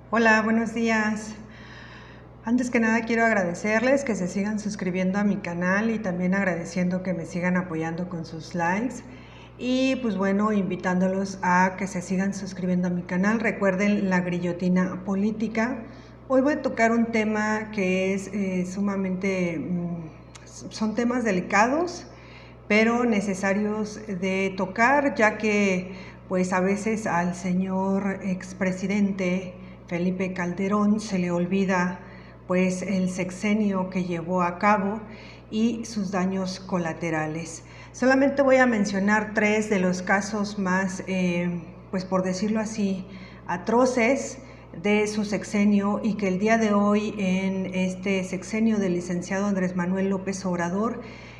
Hola, buenos días. Antes que nada quiero agradecerles que se sigan suscribiendo a mi canal y también agradeciendo que me sigan apoyando con sus likes y pues bueno, invitándolos a que se sigan suscribiendo a mi canal. Recuerden la grillotina política. Hoy voy a tocar un tema que es son temas delicados pero necesarios de tocar, ya que pues a veces al señor expresidente Felipe Calderón se le olvida pues el sexenio que llevó a cabo y sus daños colaterales. Solamente voy a mencionar tres de los casos más, pues por decirlo así, atroces de su sexenio y que el día de hoy en este sexenio del licenciado Andrés Manuel López Obrador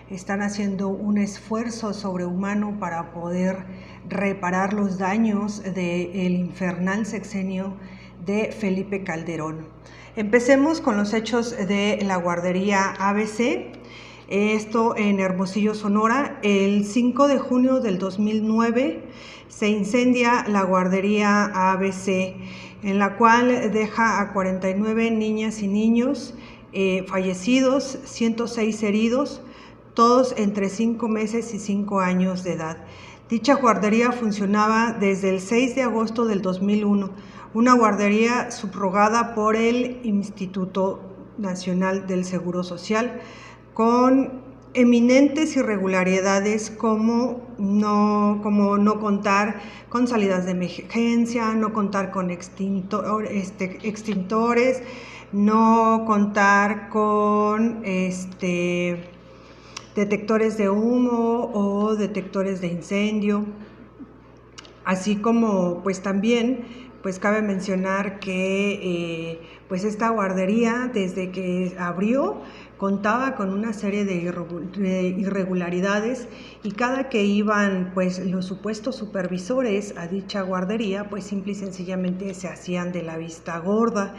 están haciendo un esfuerzo sobrehumano para poder reparar los daños del infernal sexenio de Felipe Calderón. Empecemos con los hechos de la guardería ABC. Esto en Hermosillo, Sonora. El 5 de junio del 2009 se incendia la guardería ABC, en la cual deja a 49 niñas y niños fallecidos, 106 heridos, todos entre 5 meses y 5 años de edad. Dicha guardería funcionaba desde el 6 de agosto del 2001, una guardería subrogada por el Instituto Nacional del Seguro Social, con eminentes irregularidades como no contar con salidas de emergencia, no contar con extintores, no contar con detectores de humo o detectores de incendio, así como pues también pues cabe mencionar que pues esta guardería desde que abrió contaba con una serie de irregularidades y cada que iban pues los supuestos supervisores a dicha guardería pues simple y sencillamente se hacían de la vista gorda.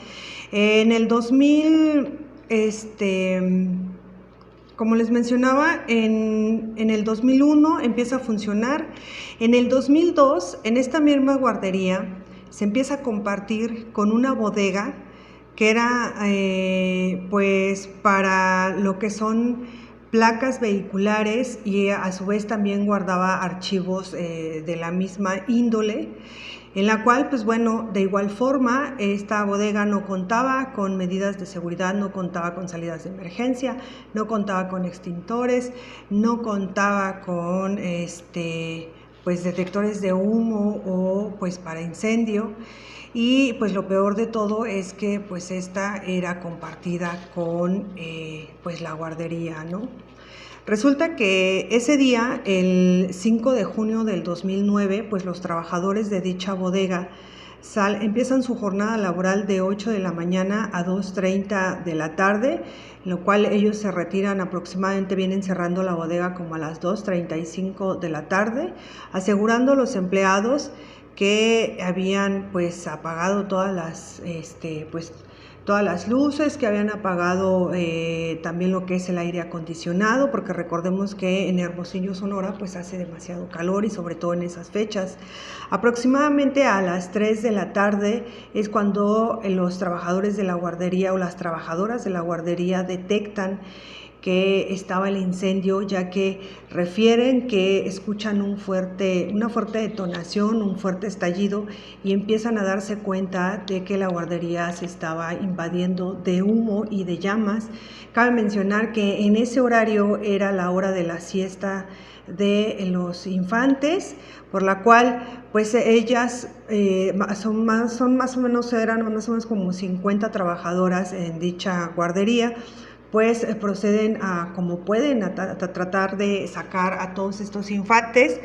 En el 2000 como les mencionaba, en el 2001 empieza a funcionar. En el 2002, en esta misma guardería, se empieza a compartir con una bodega que era pues para lo que son placas vehiculares y a su vez también guardaba archivos de la misma índole, en la cual pues bueno, de igual forma esta bodega no contaba con medidas de seguridad, no contaba con salidas de emergencia, no contaba con extintores, no contaba con pues detectores de humo o pues para incendio. Y pues lo peor de todo es que pues esta era compartida con pues la guardería, ¿no? Resulta que ese día, el 5 de junio del 2009, pues los trabajadores de dicha bodega empiezan su jornada laboral de 8 de la mañana a 2:30 de la tarde, en lo cual ellos se retiran aproximadamente, vienen cerrando la bodega como a las 2:35 de la tarde, asegurando a los empleados que habían pues apagado todas las luces, que habían apagado también lo que es el aire acondicionado, porque recordemos que en Hermosillo, Sonora, pues hace demasiado calor y sobre todo en esas fechas. Aproximadamente a las 3 de la tarde es cuando los trabajadores de la guardería o las trabajadoras de la guardería detectan que estaba el incendio, ya que refieren que escuchan una fuerte detonación, un fuerte estallido y empiezan a darse cuenta de que la guardería se estaba invadiendo de humo y de llamas. Cabe mencionar que en ese horario era la hora de la siesta de los infantes, por la cual pues ellas eran más o menos como 50 trabajadoras en dicha guardería, pues proceden a como pueden a tratar de sacar a todos estos infantes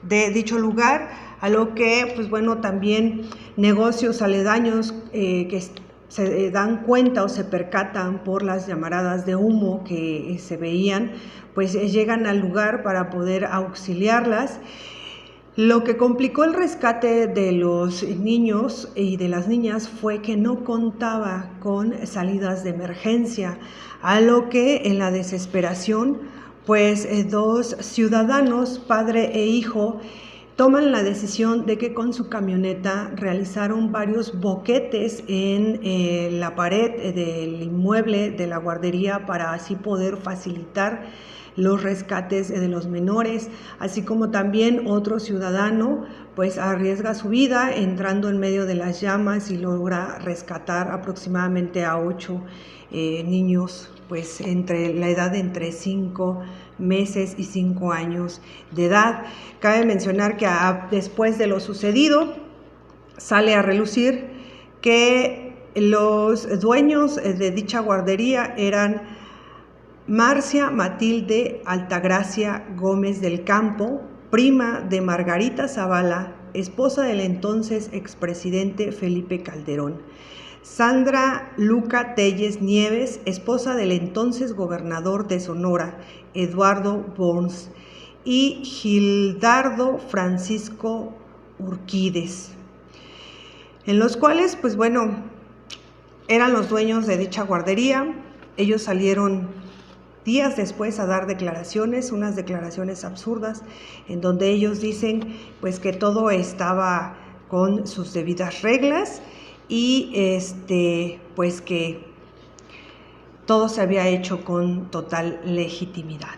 de dicho lugar, a lo que pues bueno también negocios aledaños que se dan cuenta o se percatan por las llamaradas de humo que se veían, pues llegan al lugar para poder auxiliarlas. Lo que complicó el rescate de los niños y de las niñas fue que no contaba con salidas de emergencia, a lo que en la desesperación, pues dos ciudadanos, padre e hijo, toman la decisión de que con su camioneta realizaron varios boquetes en la pared del inmueble de la guardería para así poder facilitar los rescates de los menores, así como también otro ciudadano pues arriesga su vida entrando en medio de las llamas y logra rescatar aproximadamente a 8 niños pues entre la edad de entre 5 meses y 5 años de edad. Cabe mencionar que después de lo sucedido sale a relucir que los dueños de dicha guardería eran Marcia Matilde Altagracia Gómez del Campo, prima de Margarita Zavala, esposa del entonces expresidente Felipe Calderón; Sandra Luca Telles Nieves, esposa del entonces gobernador de Sonora, Eduardo Burns; y Gildardo Francisco Urquídez, en los cuales, pues bueno, eran los dueños de dicha guardería. Ellos salieron días después a dar declaraciones, unas declaraciones absurdas, en donde ellos dicen pues que todo estaba con sus debidas reglas y pues que todo se había hecho con total legitimidad.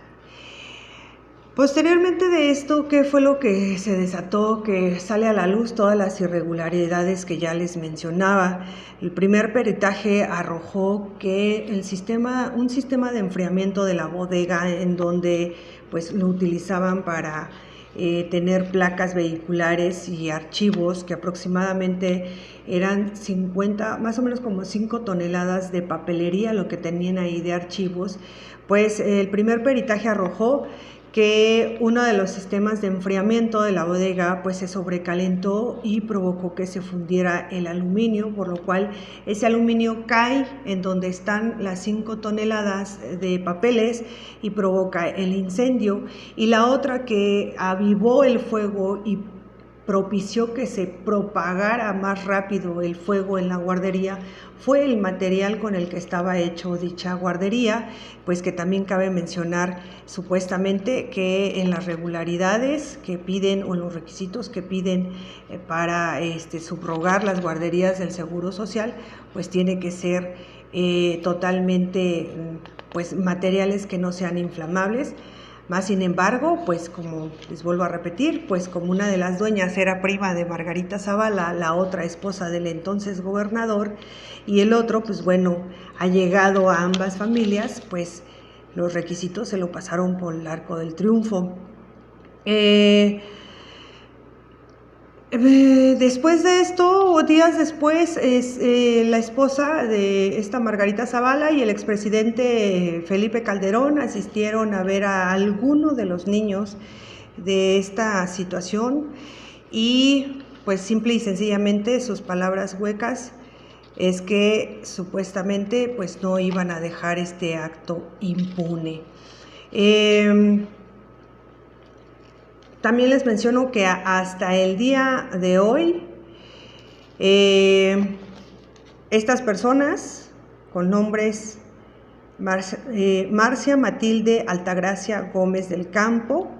Posteriormente de esto, ¿qué fue lo que se desató? Que sale a la luz todas las irregularidades que ya les mencionaba. El primer peritaje arrojó que un sistema de enfriamiento de la bodega, en donde pues lo utilizaban para tener placas vehiculares y archivos, que aproximadamente eran 50, más o menos como 5 toneladas de papelería lo que tenían ahí de archivos, pues el primer peritaje arrojó que uno de los sistemas de enfriamiento de la bodega pues se sobrecalentó y provocó que se fundiera el aluminio, por lo cual ese aluminio cae en donde están las 5 toneladas de papeles y provoca el incendio. Y la otra que avivó el fuego y propició que se propagara más rápido el fuego en la guardería fue el material con el que estaba hecho dicha guardería, pues que también cabe mencionar supuestamente que en las regularidades que piden o en los requisitos que piden para subrogar las guarderías del Seguro Social, pues tiene que ser totalmente pues materiales que no sean inflamables. Más sin embargo, pues como les vuelvo a repetir, pues como una de las dueñas era prima de Margarita Zavala, la otra esposa del entonces gobernador, y el otro, pues bueno, allegado a ambas familias, pues los requisitos se lo pasaron por el arco del triunfo. Después de esto, días después, la esposa de esta Margarita Zavala y el expresidente Felipe Calderón asistieron a ver a alguno de los niños de esta situación y pues simple y sencillamente sus palabras huecas es que supuestamente pues no iban a dejar este acto impune. También les menciono que hasta el día de hoy, estas personas con nombres Marcia Matilde Altagracia Gómez del Campo,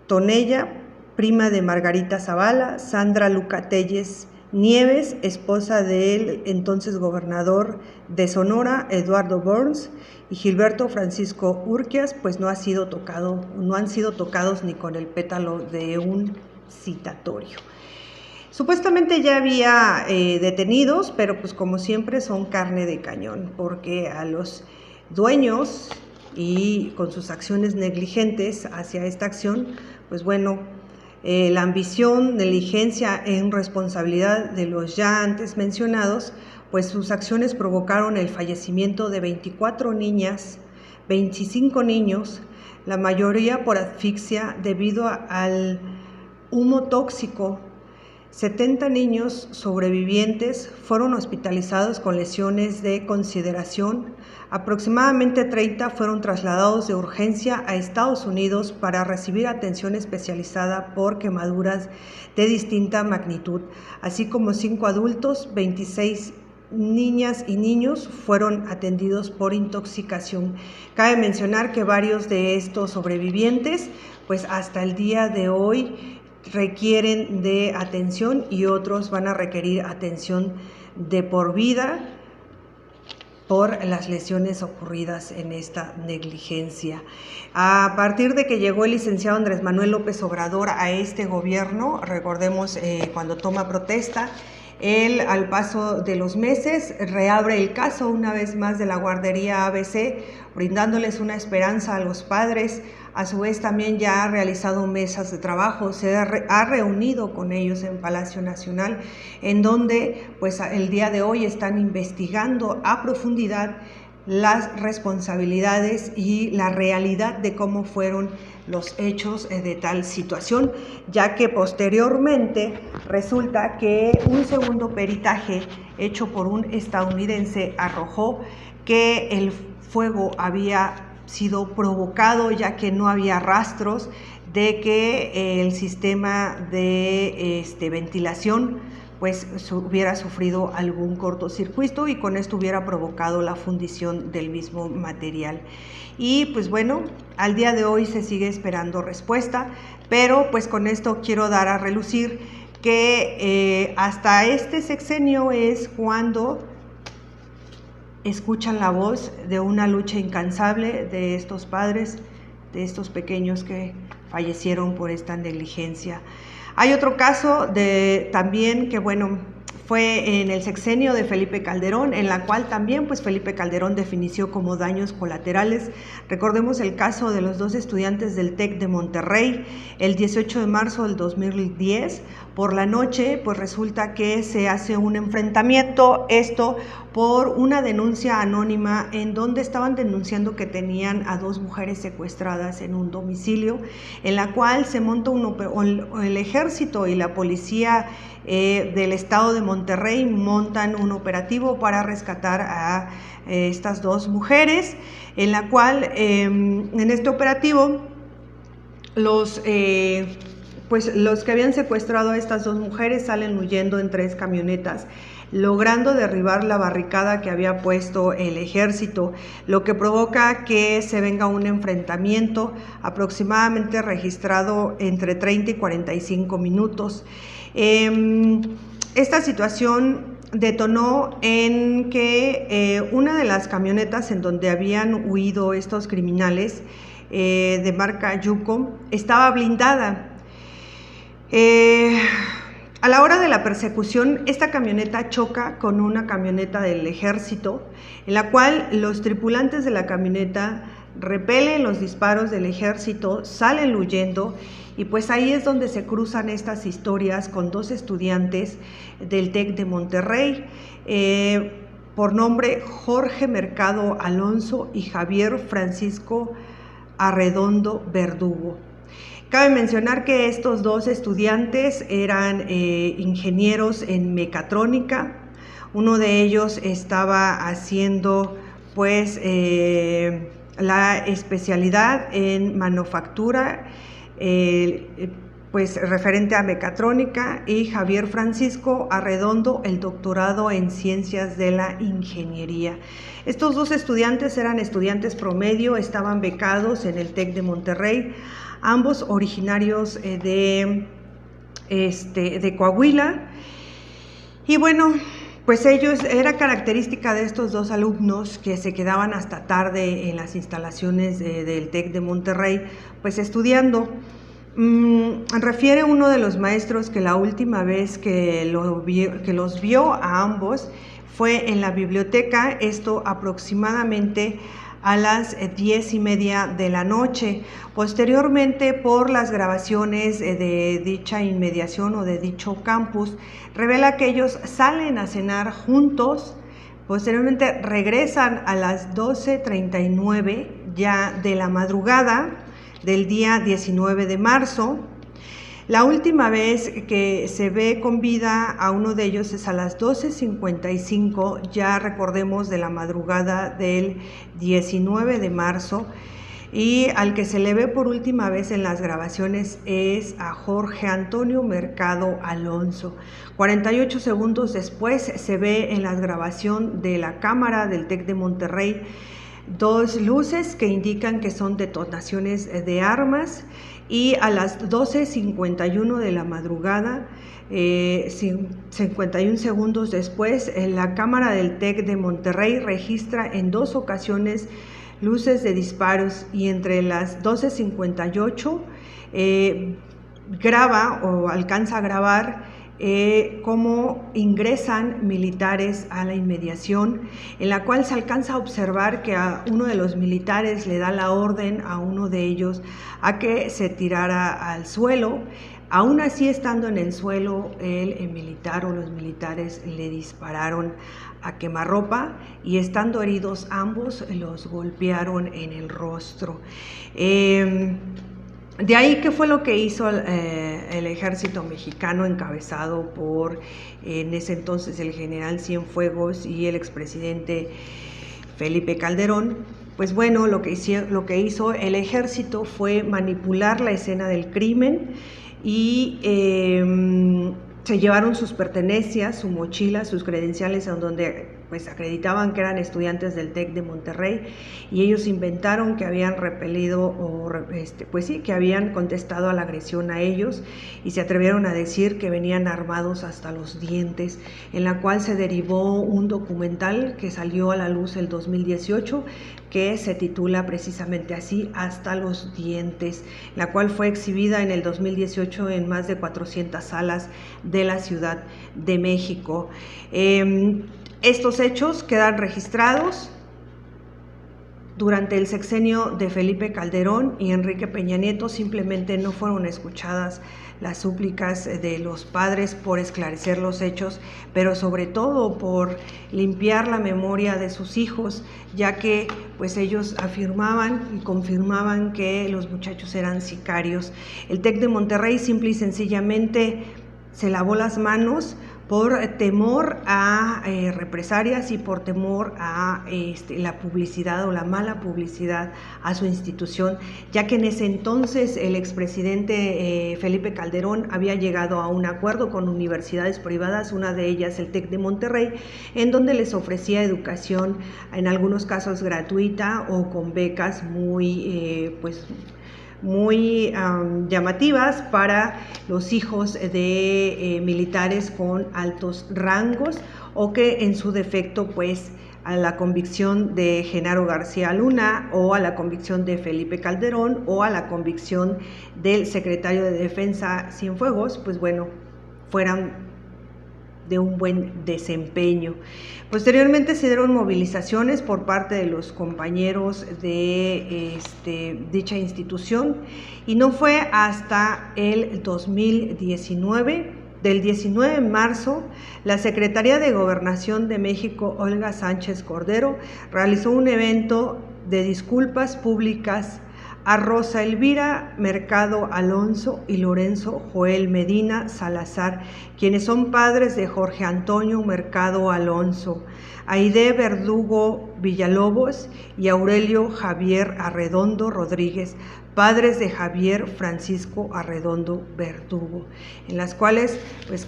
Tonella, prima de Margarita Zavala; Sandra Luca Telles Nieves, esposa del entonces gobernador de Sonora, Eduardo Burns; y Gilberto Francisco Urquídez, pues no han sido tocados ni con el pétalo de un citatorio. Supuestamente ya había detenidos, pero pues como siempre son carne de cañón, porque a los dueños y con sus acciones negligentes hacia esta acción, pues bueno, la ambición, negligencia e irresponsabilidad de los ya antes mencionados, pues sus acciones provocaron el fallecimiento de 24 niñas, 25 niños, la mayoría por asfixia debido al humo tóxico. 70 niños sobrevivientes fueron hospitalizados con lesiones de consideración. Aproximadamente 30 fueron trasladados de urgencia a Estados Unidos para recibir atención especializada por quemaduras de distinta magnitud, así como 5 adultos, 26 niñas y niños fueron atendidos por intoxicación. Cabe mencionar que varios de estos sobrevivientes, pues hasta el día de hoy, requieren de atención y otros van a requerir atención de por vida por las lesiones ocurridas en esta negligencia. A partir de que llegó el licenciado Andrés Manuel López Obrador a este gobierno, recordemos cuando toma protesta, él, al paso de los meses, reabre el caso una vez más de la guardería ABC, brindándoles una esperanza a los padres. A su vez también ya ha realizado mesas de trabajo, se ha reunido con ellos en Palacio Nacional, en donde pues el día de hoy están investigando a profundidad las responsabilidades y la realidad de cómo fueron los hechos de tal situación, ya que posteriormente resulta que un segundo peritaje hecho por un estadounidense arrojó que el fuego había sido provocado, ya que no había rastros de que el sistema de ventilación pues hubiera sufrido algún cortocircuito y con esto hubiera provocado la fundición del mismo material. Y pues bueno, al día de hoy se sigue esperando respuesta, pero pues con esto quiero dar a relucir que hasta este sexenio es cuando escuchan la voz de una lucha incansable de estos padres, de estos pequeños que fallecieron por esta negligencia. Hay otro caso también que, bueno, fue en el sexenio de Felipe Calderón, en la cual también pues Felipe Calderón definió como daños colaterales. Recordemos el caso de los dos estudiantes del TEC de Monterrey. El 18 de marzo del 2010, por la noche, pues resulta que se hace un enfrentamiento, esto por una denuncia anónima en donde estaban denunciando que tenían a dos mujeres secuestradas en un domicilio, en la cual se monta el ejército y la policía del estado de Monterrey montan un operativo para rescatar a estas dos mujeres, en la cual en este operativo los que habían secuestrado a estas dos mujeres salen huyendo en 3 camionetas, logrando derribar la barricada que había puesto el ejército, lo que provoca que se venga un enfrentamiento aproximadamente registrado entre 30 y 45 minutos. Esta situación detonó en que una de las camionetas en donde habían huido estos criminales de marca Yuko estaba blindada. A la hora de la persecución, esta camioneta choca con una camioneta del ejército, en la cual los tripulantes de la camioneta repelen los disparos del ejército, salen huyendo, y pues ahí es donde se cruzan estas historias con 2 estudiantes del TEC de Monterrey, por nombre Jorge Mercado Alonso y Javier Francisco Arredondo Verdugo. Cabe mencionar que estos 2 estudiantes eran ingenieros en mecatrónica. Uno de ellos estaba haciendo pues la especialidad en manufactura, pues referente a mecatrónica, y Javier Francisco Arredondo el doctorado en ciencias de la ingeniería. Estos 2 estudiantes eran estudiantes promedio, estaban becados en el TEC de Monterrey, ambos originarios de Coahuila. Y bueno, pues era característica de estos 2 alumnos que se quedaban hasta tarde en las instalaciones del TEC de Monterrey, pues estudiando. Refiere uno de los maestros que la última vez que los vio a ambos fue en la biblioteca, esto aproximadamente a las 10:30 de la noche. Posteriormente, por las grabaciones de dicha inmediación o de dicho campus, revela que ellos salen a cenar juntos. Posteriormente regresan a las 12:39 ya de la madrugada del día 19 de marzo. La última vez que se ve con vida a uno de ellos es a las 12:55, ya recordemos, de la madrugada del 19 de marzo, y al que se le ve por última vez en las grabaciones es a Jorge Antonio Mercado Alonso. 48 segundos después se ve en la grabación de la cámara del TEC de Monterrey 2 luces que indican que son detonaciones de armas, y a las 12:51 de la madrugada, 51 segundos después, la cámara del TEC de Monterrey registra en 2 ocasiones luces de disparos, y entre las 12:58 graba o alcanza a grabar cómo ingresan militares a la inmediación, en la cual se alcanza a observar que a uno de los militares le da la orden a uno de ellos a que se tirara al suelo. Aún así, estando en el suelo, el militar o los militares le dispararon a quemarropa, y estando heridos ambos, los golpearon en el rostro. De ahí, ¿qué fue lo que hizo el ejército mexicano, encabezado por, en ese entonces, el general Cienfuegos y el expresidente Felipe Calderón? Pues bueno, lo que hizo el ejército fue manipular la escena del crimen, y se llevaron sus pertenencias, su mochila, sus credenciales, en donde pues acreditaban que eran estudiantes del TEC de Monterrey, y ellos inventaron que habían repelido o pues sí, que habían contestado a la agresión a ellos, y se atrevieron a decir que venían armados hasta los dientes, en la cual se derivó un documental que salió a la luz el 2018, que se titula precisamente así, Hasta los dientes, la cual fue exhibida en el 2018 en más de 400 salas de la Ciudad de México. Estos hechos quedan registrados durante el sexenio de Felipe Calderón y Enrique Peña Nieto. Simplemente no fueron escuchadas las súplicas de los padres por esclarecer los hechos, pero sobre todo por limpiar la memoria de sus hijos, ya que pues ellos afirmaban y confirmaban que los muchachos eran sicarios. El TEC de Monterrey simple y sencillamente se lavó las manos por temor a represalias y por temor a la publicidad o la mala publicidad a su institución, ya que en ese entonces el expresidente Felipe Calderón había llegado a un acuerdo con universidades privadas, una de ellas el TEC de Monterrey, en donde les ofrecía educación, en algunos casos gratuita o con becas muy llamativas para los hijos de militares con altos rangos, o que en su defecto pues a la convicción de Genaro García Luna, o a la convicción de Felipe Calderón, o a la convicción del secretario de Defensa Cienfuegos, pues bueno, fueran de un buen desempeño. Posteriormente se dieron movilizaciones por parte de los compañeros de dicha institución, y no fue hasta el 2019, del 19 de marzo, la Secretaría de Gobernación de México, Olga Sánchez Cordero, realizó un evento de disculpas públicas a Rosa Elvira Mercado Alonso y Lorenzo Joel Medina Salazar, quienes son padres de Jorge Antonio Mercado Alonso, Aide Verdugo Villalobos y Aurelio Javier Arredondo Rodríguez, padres de Javier Francisco Arredondo Verdugo, en las cuales pues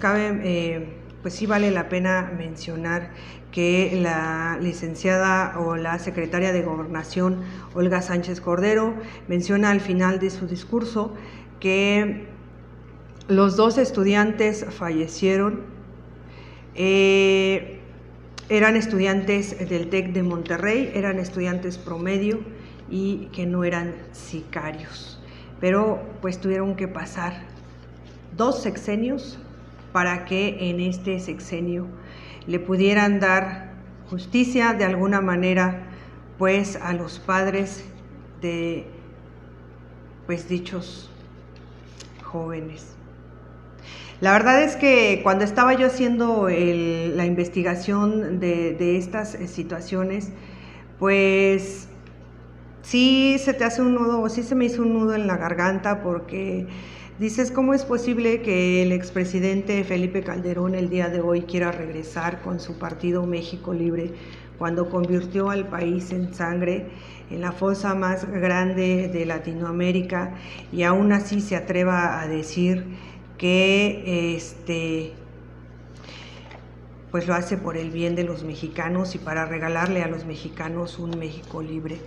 pues sí vale la pena mencionar que la licenciada o la secretaria de Gobernación, Olga Sánchez Cordero, menciona al final de su discurso que los 2 estudiantes fallecieron, eran estudiantes del TEC de Monterrey, eran estudiantes promedio y que no eran sicarios, pero pues tuvieron que pasar 2 sexenios para que en este sexenio le pudieran dar justicia de alguna manera pues a los padres de pues dichos jóvenes. La verdad es que cuando estaba yo haciendo la investigación de estas situaciones, pues sí se te hace un nudo, o sí se me hizo un nudo en la garganta, porque dices, ¿cómo es posible que el expresidente Felipe Calderón el día de hoy quiera regresar con su partido México Libre, cuando convirtió al país en sangre, en la fosa más grande de Latinoamérica, y aún así se atreva a decir que pues lo hace por el bien de los mexicanos y para regalarle a los mexicanos un México libre?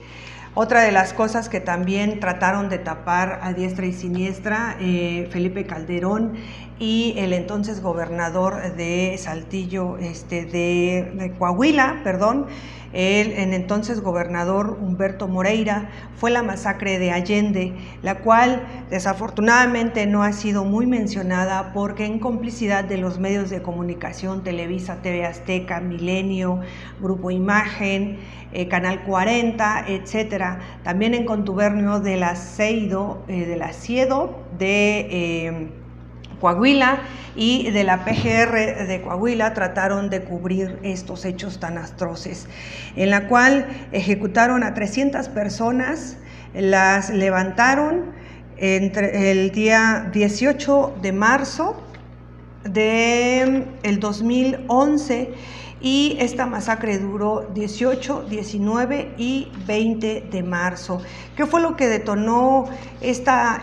Otra de las cosas que también trataron de tapar a diestra y siniestra Felipe Calderón y el entonces gobernador de Saltillo, de Coahuila, perdón, el entonces gobernador Humberto Moreira, fue la masacre de Allende, la cual desafortunadamente no ha sido muy mencionada porque en complicidad de los medios de comunicación, Televisa, TV Azteca, Milenio, Grupo Imagen, Canal 40, etcétera, también en contubernio de la CIEDO, de Coahuila y de la PGR de Coahuila, trataron de cubrir estos hechos tan atroces, en la cual ejecutaron a 300 personas, las levantaron entre el día 18 de marzo del 2011, y esta masacre duró 18, 19 y 20 de marzo. ¿Qué fue lo que detonó esta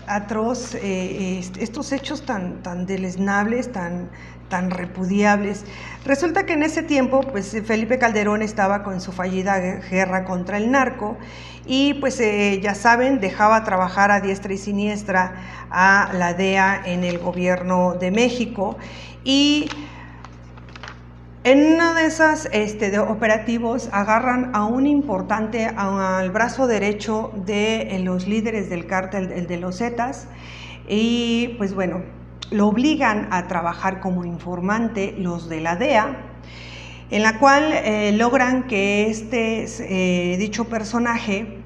atroz, estos hechos tan deleznables, tan repudiables? Resulta que en ese tiempo, pues Felipe Calderón estaba con su fallida guerra contra el narco y pues ya saben, dejaba trabajar a diestra y siniestra a la DEA en el gobierno de México, y en uno de esos de operativos agarran a un importante, al brazo derecho de los líderes del cártel, el de los Zetas, y pues bueno, lo obligan a trabajar como informante los de la DEA, en la cual logran que dicho personaje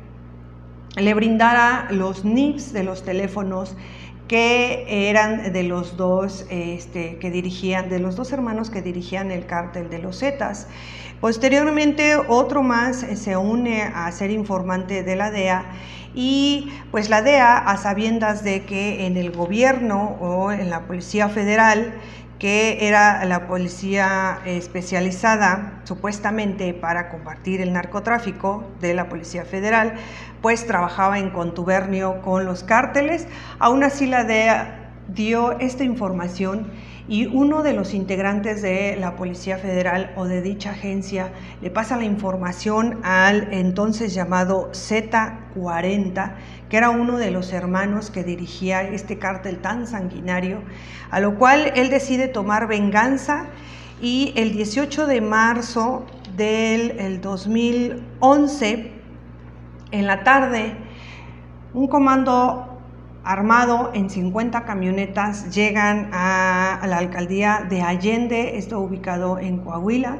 le brindara los NIPs de los teléfonos que eran de los dos hermanos que dirigían el cártel de los Zetas. Posteriormente, otro más se une a ser informante de la DEA, y pues la DEA, a sabiendas de que en el gobierno o en la Policía Federal, que era la policía especializada supuestamente para combatir el narcotráfico de la Policía Federal, pues trabajaba en contubernio con los cárteles. Aún así, la DEA dio esta información, y uno de los integrantes de la Policía Federal o de dicha agencia le pasa la información al entonces llamado Z40, que era uno de los hermanos que dirigía este cártel tan sanguinario, a lo cual él decide tomar venganza, y el 18 de marzo del 2011, en la tarde, un comando armado en 50 camionetas llegan a la alcaldía de Allende, esto ubicado en Coahuila,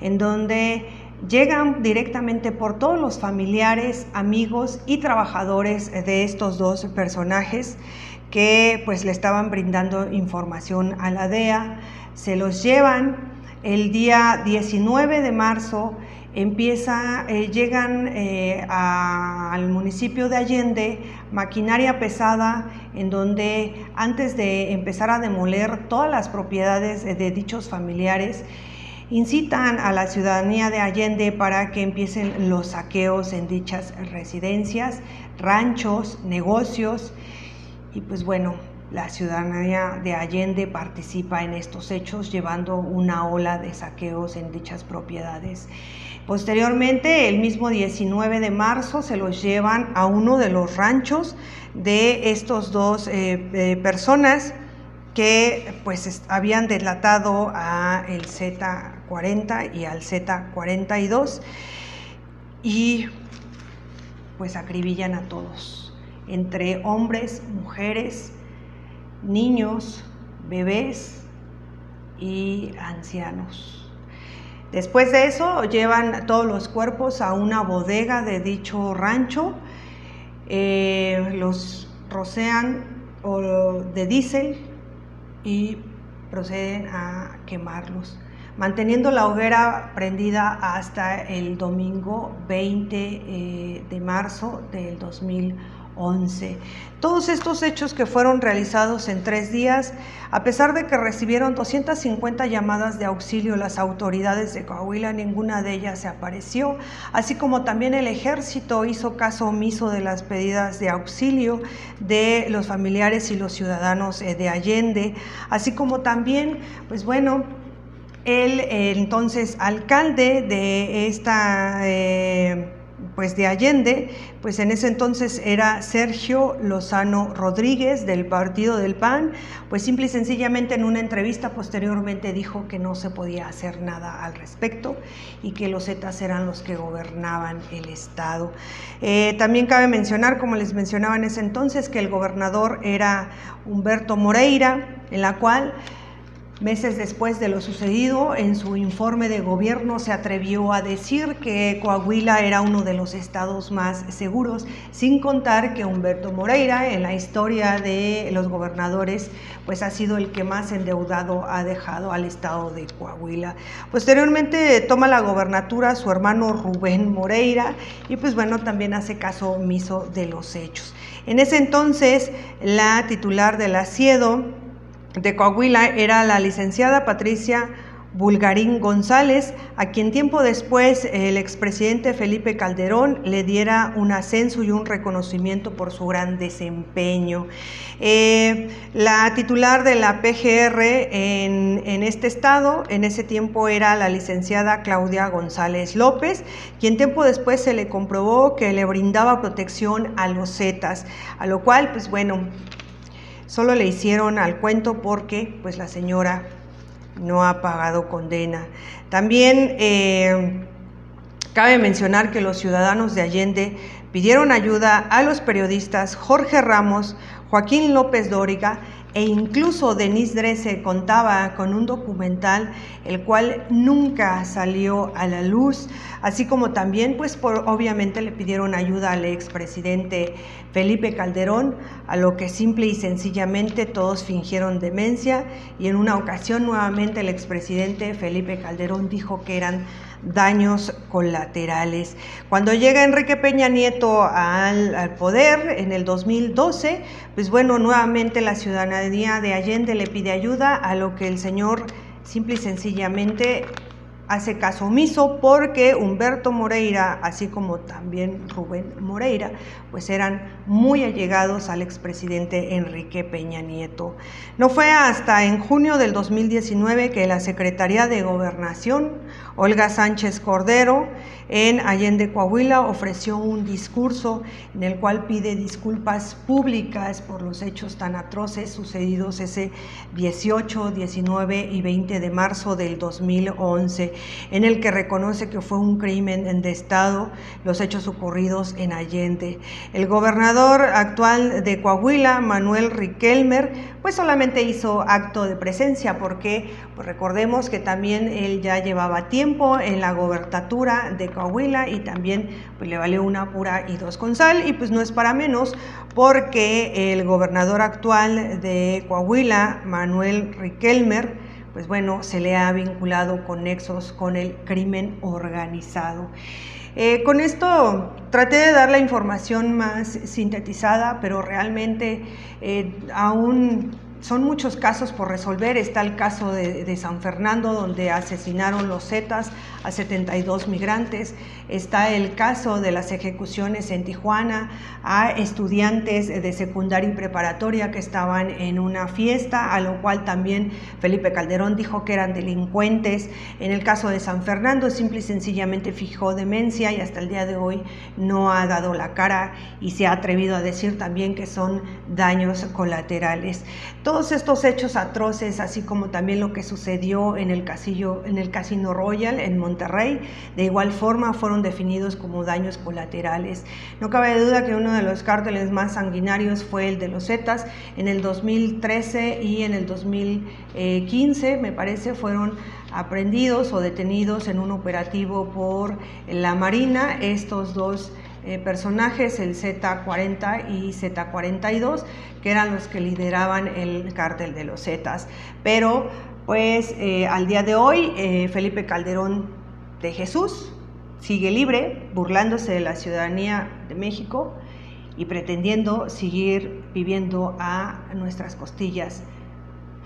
en donde llegan directamente por todos los familiares, amigos y trabajadores de estos dos personajes que pues le estaban brindando información a la DEA. Se los llevan. El día 19 de marzo llegan al municipio de Allende maquinaria pesada, en donde antes de empezar a demoler todas las propiedades de dichos familiares, incitan a la ciudadanía de Allende para que empiecen los saqueos en dichas residencias, ranchos, negocios, y pues bueno, la ciudadanía de Allende participa en estos hechos, llevando una ola de saqueos en dichas propiedades. Posteriormente, el mismo 19 de marzo, se los llevan a uno de los ranchos de estos dos personas que pues habían delatado a el Z40 y al Z42, y pues acribillan a todos, entre hombres, mujeres, niños, bebés y ancianos. Después de eso, llevan todos los cuerpos a una bodega de dicho rancho, los rocian de diésel y proceden a quemarlos, manteniendo la hoguera prendida hasta el domingo 20 de marzo del 2011. Todos estos hechos, que fueron realizados en 3 días, a pesar de que recibieron 250 llamadas de auxilio las autoridades de Coahuila, ninguna de ellas se apareció, así como también el ejército hizo caso omiso de las pedidas de auxilio de los familiares y los ciudadanos de Allende, así como también, pues bueno, el entonces alcalde de esta pues de Allende, pues en ese entonces era Sergio Lozano Rodríguez del partido del PAN, pues simple y sencillamente en una entrevista posteriormente dijo que no se podía hacer nada al respecto y que los Zetas eran los que gobernaban el estado. También cabe mencionar, como les mencionaba en ese entonces, que el gobernador era Humberto Moreira, en la cual meses después de lo sucedido, en su informe de gobierno se atrevió a decir que Coahuila era uno de los estados más seguros, sin contar que Humberto Moreira, en la historia de los gobernadores, pues ha sido el que más endeudado ha dejado al estado de Coahuila. Posteriormente toma la gobernatura su hermano Rubén Moreira y pues bueno, también hace caso omiso de los hechos. En ese entonces, la titular del Asiedo de Coahuila era la licenciada Patricia Bulgarín González, a quien tiempo después el expresidente Felipe Calderón le diera un ascenso y un reconocimiento por su gran desempeño. La titular de la PGR en este estado, en ese tiempo era la licenciada Claudia González López, quien tiempo después se le comprobó que le brindaba protección a los Zetas, a lo cual, pues bueno, solo le hicieron al cuento porque pues la señora no ha pagado condena. También cabe mencionar que los ciudadanos de Allende pidieron ayuda a los periodistas Jorge Ramos, Joaquín López Dóriga e incluso Denise Dresser contaba con un documental el cual nunca salió a la luz, así como también pues obviamente le pidieron ayuda al expresidente Felipe Calderón, a lo que simple y sencillamente todos fingieron demencia y en una ocasión nuevamente el expresidente Felipe Calderón dijo que eran daños colaterales. Cuando llega Enrique Peña Nieto al poder en el 2012, pues bueno, nuevamente la ciudadanía de Allende le pide ayuda, a lo que el señor simple y sencillamente hace caso omiso porque Humberto Moreira, así como también Rubén Moreira, pues eran muy allegados al expresidente Enrique Peña Nieto. No fue hasta en junio del 2019 que la Secretaría de Gobernación, Olga Sánchez Cordero, en Allende, Coahuila, ofreció un discurso en el cual pide disculpas públicas por los hechos tan atroces sucedidos ese 18, 19 y 20 de marzo del 2011, en el que reconoce que fue un crimen de Estado los hechos ocurridos en Allende. El gobernador actual de Coahuila, Manuel Riquelme, pues solamente hizo acto de presencia porque pues recordemos que también él ya llevaba tiempo en la gobernatura de Coahuila y también pues le valió una pura y dos con sal, y pues no es para menos porque el gobernador actual de Coahuila, Manuel Riquelme, pues bueno, se le ha vinculado con nexos con el crimen organizado. Con esto traté de dar la información más sintetizada, pero realmente aún son muchos casos por resolver. Está el caso de San Fernando, donde asesinaron los Zetas a 72 migrantes. Está el caso de las ejecuciones en Tijuana a estudiantes de secundaria y preparatoria que estaban en una fiesta, a lo cual también Felipe Calderón dijo que eran delincuentes. En el caso de San Fernando, simple y sencillamente fijó demencia y hasta el día de hoy no ha dado la cara y se ha atrevido a decir también que son daños colaterales. Todos estos hechos atroces, así como también lo que sucedió en el Casino Royal en Monterrey, de igual forma fueron definidos como daños colaterales. No cabe duda que uno de los cárteles más sanguinarios fue el de los Zetas. En el 2013 y en el 2015, me parece, fueron aprehendidos o detenidos en un operativo por la Marina estos dos personajes, el Z40 y Z42, que eran los que lideraban el cártel de los Zetas. Pero pues al día de hoy Felipe Calderón de Jesús sigue libre, burlándose de la ciudadanía de México y pretendiendo seguir viviendo a nuestras costillas,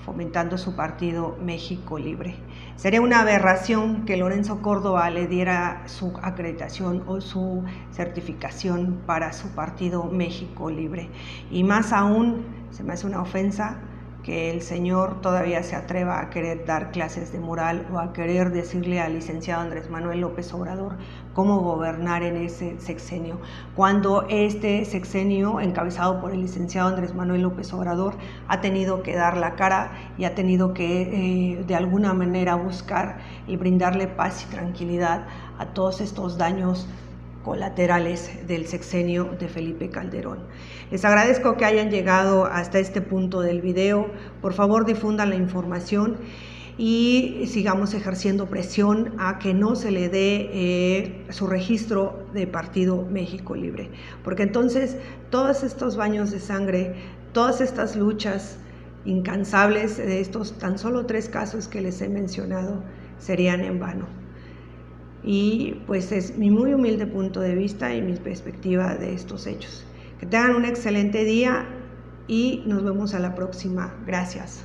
fomentando su partido México Libre. Sería una aberración que Lorenzo Córdoba le diera su acreditación o su certificación para su partido México Libre. Y más aún, se me hace una ofensa que el señor todavía se atreva a querer dar clases de moral o a querer decirle al licenciado Andrés Manuel López Obrador cómo gobernar en ese sexenio, cuando este sexenio encabezado por el licenciado Andrés Manuel López Obrador ha tenido que dar la cara y ha tenido que de alguna manera buscar y brindarle paz y tranquilidad a todos estos daños colaterales del sexenio de Felipe Calderón. Les agradezco que hayan llegado hasta este punto del video. Por favor, difundan la información y sigamos ejerciendo presión a que no se le dé su registro de Partido México Libre, porque entonces todos estos baños de sangre, todas estas luchas incansables de estos tan solo 3 casos que les he mencionado serían en vano. Y pues es mi muy humilde punto de vista y mi perspectiva de estos hechos. Que tengan un excelente día y nos vemos a la próxima. Gracias.